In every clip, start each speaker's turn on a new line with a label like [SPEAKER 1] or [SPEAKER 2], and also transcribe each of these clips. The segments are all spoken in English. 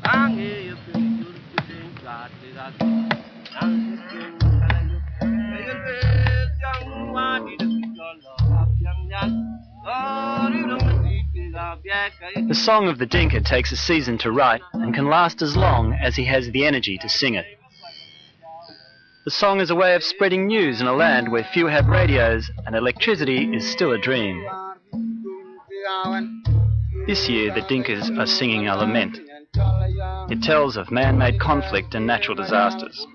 [SPEAKER 1] The song of the Dinka takes a season to write and can last as long as he has the energy to sing it. The song is a way of spreading news in a land where few have radios and electricity is still a dream. This year the Dinkas are singing a lament. It tells of man-made conflict and natural disasters.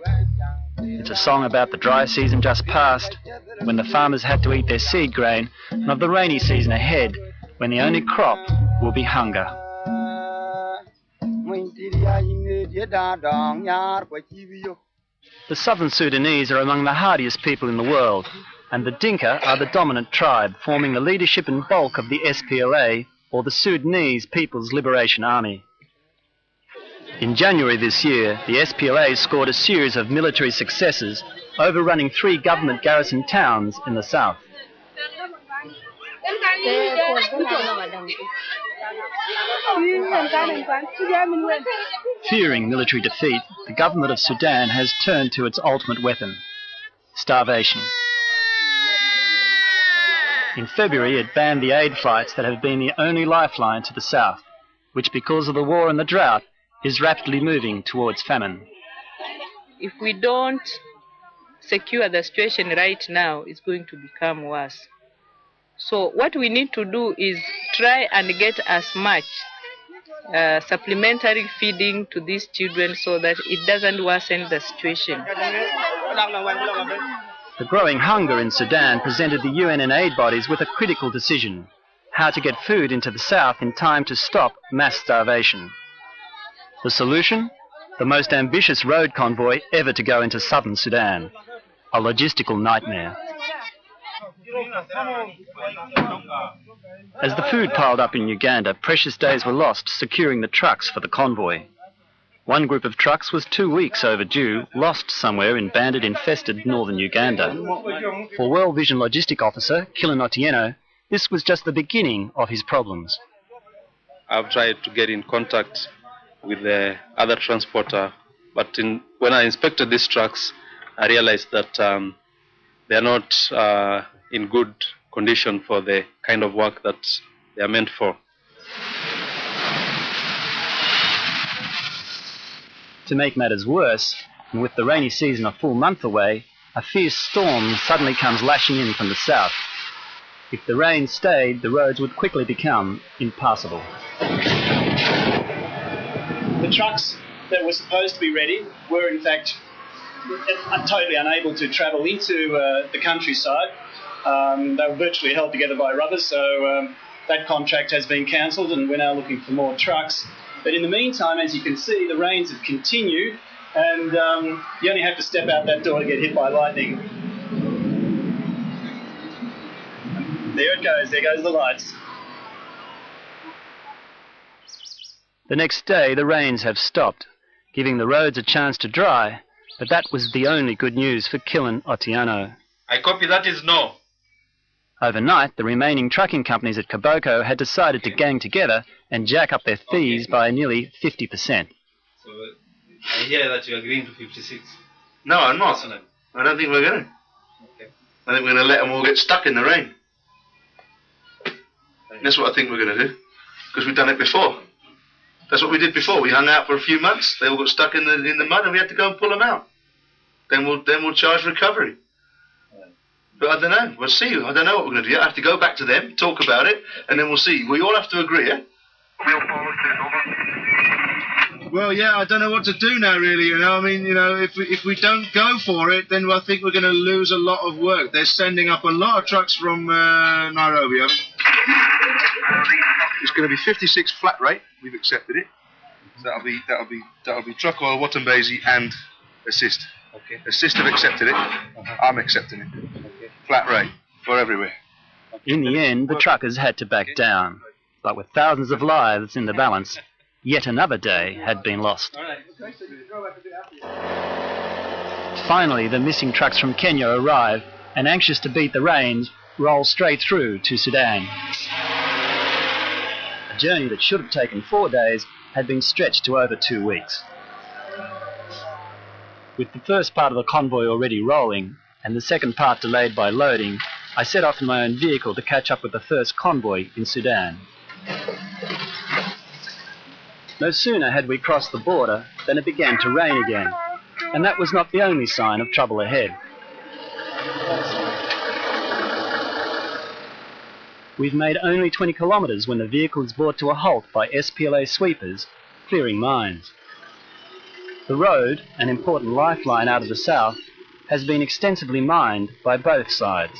[SPEAKER 1] It's a song about the dry season just past, when the farmers had to eat their seed grain, and of the rainy season ahead, when the only crop will be hunger. The southern Sudanese are among the hardiest people in the world, and the Dinka are the dominant tribe, forming the leadership and bulk of the SPLA, or the Sudanese People's Liberation Army. In January this year, the SPLA scored a series of military successes, overrunning 3 government garrison towns in the south. Fearing military defeat, the government of Sudan has turned to its ultimate weapon, starvation. In February, it banned the aid flights that have been the only lifeline to the south, which, because of the war and the drought, is rapidly moving towards famine.
[SPEAKER 2] If we don't secure the situation right now, it's going to become worse. So what we need to do is try and get as much supplementary feeding to these children so that it doesn't worsen the situation.
[SPEAKER 1] The growing hunger in Sudan presented the UN and aid bodies with a critical decision: how to get food into the south in time to stop mass starvation. The solution? The most ambitious road convoy ever to go into southern Sudan. A logistical nightmare. As the food piled up in Uganda, precious days were lost securing the trucks for the convoy. One group of trucks was 2 weeks overdue, lost somewhere in bandit-infested northern Uganda. For World Vision Logistic Officer Killen Otieno, this was just the beginning of his problems.
[SPEAKER 3] I've tried to get in contact with the other transporter, but when I inspected these trucks, I realized that they are not in good condition for the kind of work that they are meant for.
[SPEAKER 1] To make matters worse, and with the rainy season a full month away, a fierce storm suddenly comes lashing in from the south. If the rain stayed, the roads would quickly become impassable. The trucks that were supposed to be ready were in fact totally unable to travel into the countryside. They were virtually held together by rubbers, so that contract has been cancelled and we're now looking for more trucks. But in the meantime, as you can see, the rains have continued and you only have to step out that door to get hit by lightning. There it goes, there goes the lights. The next day, the rains have stopped, giving the roads a chance to dry, but that was the only good news for Killen Otieno.
[SPEAKER 3] I copy, that is no.
[SPEAKER 1] Overnight, the remaining trucking companies at Koboko had decided to gang together and jack up their fees by nearly 50%.
[SPEAKER 3] So I hear that you're agreeing to 56.
[SPEAKER 4] No, I'm not. I don't think we're going to.
[SPEAKER 3] Okay.
[SPEAKER 4] I think we're going to let them all get stuck in the rain. That's what I think we're going to do, because we've done it before. That's what we did before. We hung out for a few months. They all got stuck in the mud, and we had to go and pull them out. Then we'll charge recovery. But I don't know. We'll see. I don't know what we're going to do. I have to go back to them, talk about it, and then we'll see. We all have to agree, eh? Well, yeah, I don't know what to do now, really. You know, I mean, you know, if we don't go for it, then I think we're going to lose a lot of work. They're sending up a lot of trucks from Nairobi. It's going to be 56 flat rate. We've accepted it. So that'll be truck oil, Watambesi, and assist.
[SPEAKER 3] Okay.
[SPEAKER 4] Assist have accepted it. I'm accepting it.
[SPEAKER 3] Okay.
[SPEAKER 4] Flat rate for everywhere.
[SPEAKER 1] In the end, the truckers had to back down. But with thousands of lives in the balance, yet another day had been lost. Finally, the missing trucks from Kenya arrive and, anxious to beat the rains, roll straight through to Sudan. A journey that should have taken 4 days had been stretched to over 2 weeks. With the first part of the convoy already rolling, and the second part delayed by loading, I set off in my own vehicle to catch up with the first convoy in Sudan. No sooner had we crossed the border than it began to rain again, and that was not the only sign of trouble ahead. We've made only 20 kilometres when the vehicle is brought to a halt by SPLA sweepers clearing mines. The road, an important lifeline out of the south, has been extensively mined by both sides.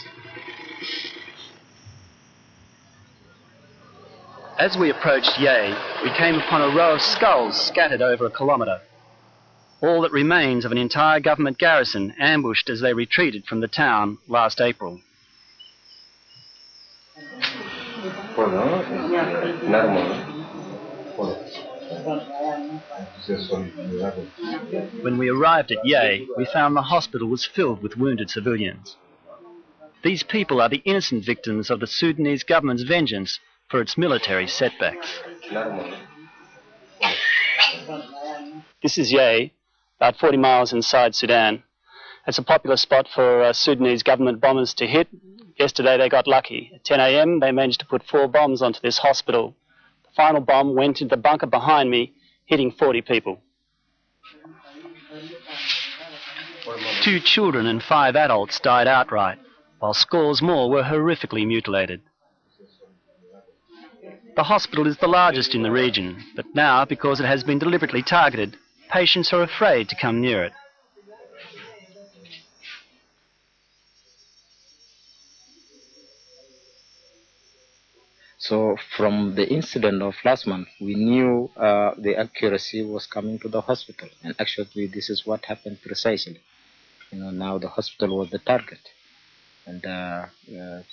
[SPEAKER 1] As we approached Ye, we came upon a row of skulls scattered over a kilometre. All that remains of an entire government garrison ambushed as they retreated from the town last April. When we arrived at Ye, we found the hospital was filled with wounded civilians. These people are the innocent victims of the Sudanese government's vengeance for its military setbacks. This is Ye, about 40 miles inside Sudan. It's a popular spot for Sudanese government bombers to hit. Yesterday they got lucky. At 10 a.m. they managed to put 4 bombs onto this hospital. The final bomb went into the bunker behind me, hitting 40 people. 2 children and 5 adults died outright, while scores more were horrifically mutilated. The hospital is the largest in the region, but now, because it has been deliberately targeted, patients are afraid to come near it.
[SPEAKER 5] So from the incident of last month, we knew the accuracy was coming to the hospital. And actually, this is what happened precisely. Now the hospital was the target. And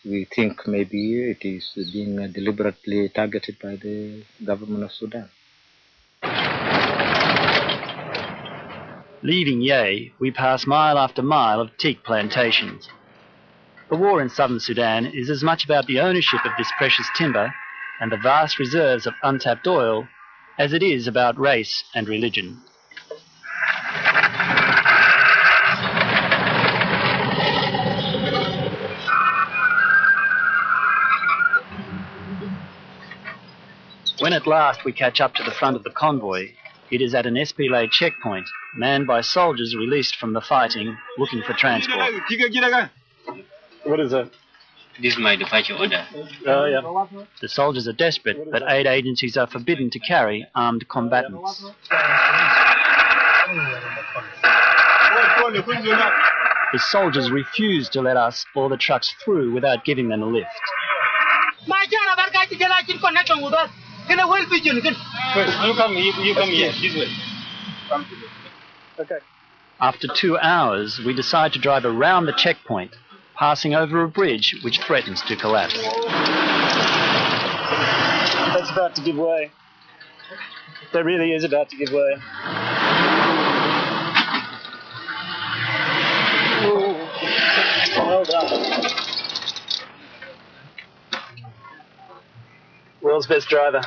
[SPEAKER 5] we think maybe it is being deliberately targeted by the government of Sudan.
[SPEAKER 1] Leaving Ye, we pass mile after mile of teak plantations. The war in southern Sudan is as much about the ownership of this precious timber and the vast reserves of untapped oil as it is about race and religion. When at last we catch up to the front of the convoy, it is at an SPLA checkpoint, manned by soldiers released from the fighting, looking for transport. What is that?
[SPEAKER 6] This is my departure order.
[SPEAKER 1] Oh, yeah. The soldiers are desperate, but aid agencies are forbidden to carry armed combatants. The soldiers refuse to let us or the trucks through without giving them a lift.
[SPEAKER 6] You come here, this way.
[SPEAKER 1] Okay. After 2 hours, we decide to drive around the checkpoint, passing over a bridge which threatens to collapse. That's about to give way. That really is about to give way. Well done. World's best driver.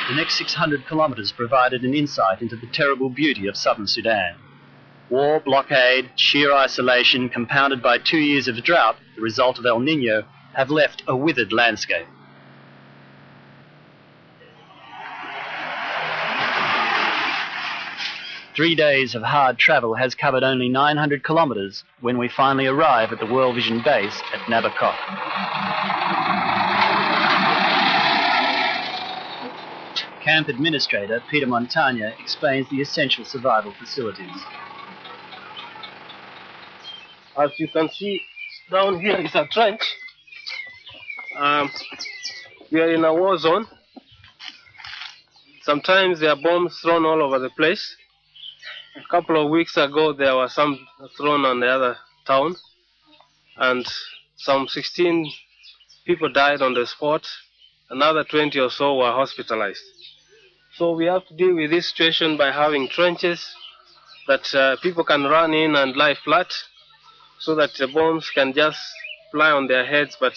[SPEAKER 1] The next 600 kilometres provided an insight into the terrible beauty of southern Sudan. War, blockade, sheer isolation, compounded by 2 years of drought, the result of El Niño, have left a withered landscape. Three days of hard travel has covered only 900 kilometres when we finally arrive at the World Vision base at Nabokov. Camp Administrator Peter Montagna explains the essential survival facilities.
[SPEAKER 7] As you can see, down here is a trench. We are in a war zone. Sometimes there are bombs thrown all over the place. A couple of weeks ago, there were some thrown on the other town, and some 16 people died on the spot. Another 20 or so were hospitalized. So we have to deal with this situation by having trenches that people can run in and lie flat, so that the bombs can just fly on their heads, but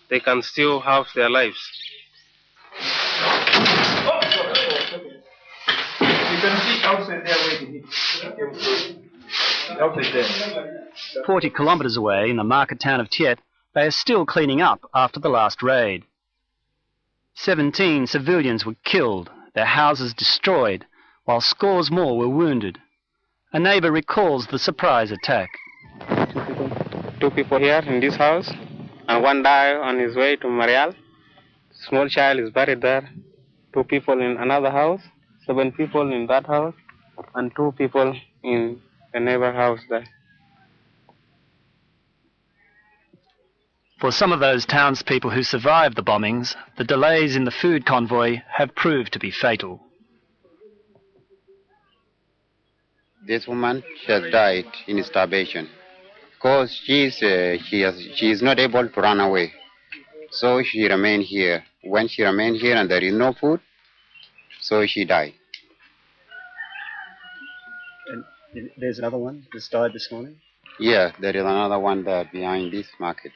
[SPEAKER 7] they can still have their lives.
[SPEAKER 8] You can see outside there waiting.
[SPEAKER 9] 40 kilometres away in the market town of Tiet, they are still cleaning up after the last raid. 17 civilians were killed, their houses destroyed, while scores more were wounded. A neighbour recalls the surprise attack.
[SPEAKER 10] Two people here in this house, and one died on his way to Marial. Small child is buried there. 2 people in another house, 7 people in that house, and 2 people in the neighbor house there.
[SPEAKER 9] For some of those townspeople who survived the bombings, the delays in the food convoy have proved to be fatal.
[SPEAKER 11] This woman, she has died in starvation because she is not able to run away. So she remained here. When she remained here and there is no food, so she died.
[SPEAKER 9] And there's another one that's died this morning?
[SPEAKER 11] Yeah, there is another one there behind this market.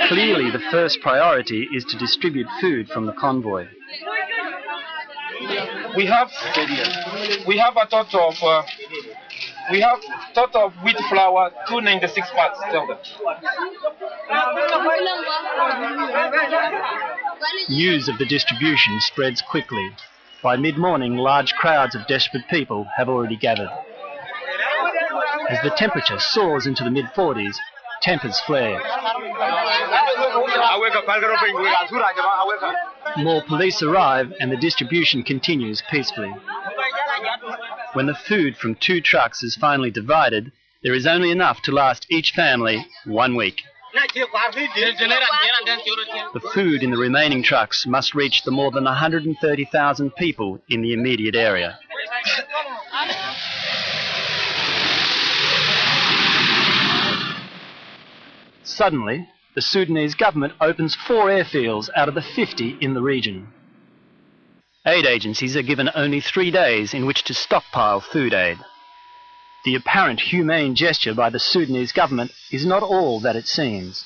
[SPEAKER 9] Clearly, the first priority is to distribute food from the convoy.
[SPEAKER 8] We have a total of wheat flour 296 parts.
[SPEAKER 9] News of the distribution spreads quickly. By mid-morning, large crowds of desperate people have already gathered. As the temperature soars into the mid-40s, tempers flare. More police arrive and the distribution continues peacefully. When the food from 2 trucks is finally divided, there is only enough to last each family 1 week. The food in the remaining trucks must reach the more than 130,000 people in the immediate area. Suddenly, the Sudanese government opens 4 airfields out of the 50 in the region. Aid agencies are given only 3 days in which to stockpile food aid. The apparent humane gesture by the Sudanese government is not all that it seems.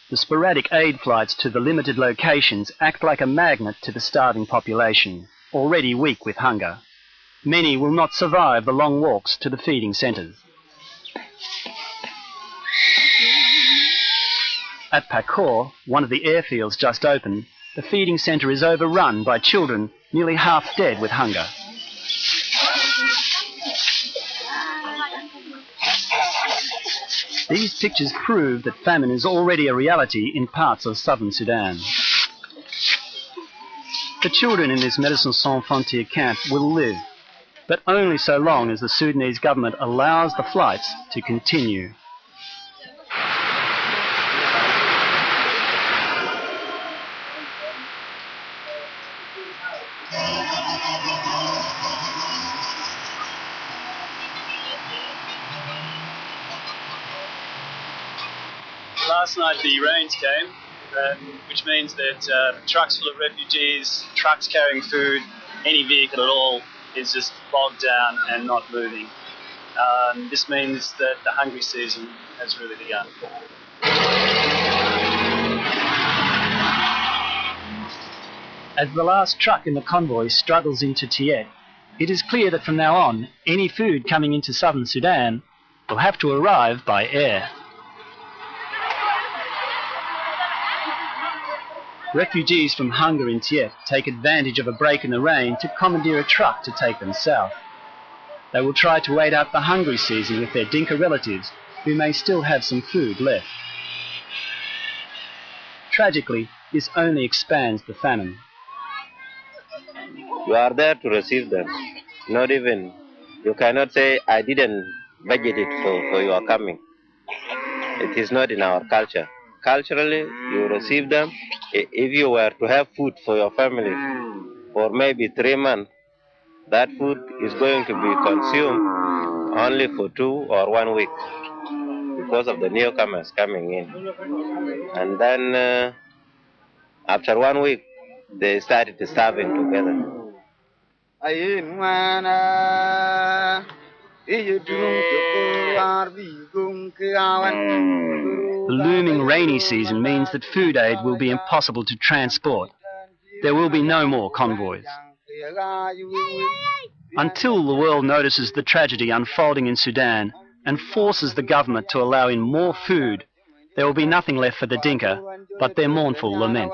[SPEAKER 9] The sporadic aid flights to the limited locations act like a magnet to the starving population, already weak with hunger. Many will not survive the long walks to the feeding centres. At Pakor, one of the airfields just opened, the feeding centre is overrun by children nearly half dead with hunger. These pictures prove that famine is already a reality in parts of southern Sudan. The children in this Médecins Sans Frontières camp will live, but only so long as the Sudanese government allows the flights to continue.
[SPEAKER 1] Last night the rains came, which means that trucks full of refugees, trucks carrying food, any vehicle at all is just bogged down and not moving. This means that the hungry season has really begun.
[SPEAKER 9] As the last truck in the convoy struggles into Tiet, it is clear that from now on, any food coming into southern Sudan will have to arrive by air. Refugees from hunger in Tiet take advantage of a break in the rain to commandeer a truck to take them south. They will try to wait out the hungry season with their Dinka relatives who may still have some food left. Tragically, this only expands the famine.
[SPEAKER 10] You are there to receive them. Not even, you cannot say, I didn't budget it for your coming. It is not in our culture. Culturally, you receive them. If you were to have food for your family for maybe 3 months, that food is going to be consumed only for 2 or 1 week. because of the newcomers coming in. And then after 1 week, they started starving together.
[SPEAKER 9] The looming rainy season means that food aid will be impossible to transport. There will be no more convoys. Until the world notices the tragedy unfolding in Sudan and forces the government to allow in more food, there will be nothing left for the Dinka but their mournful lament.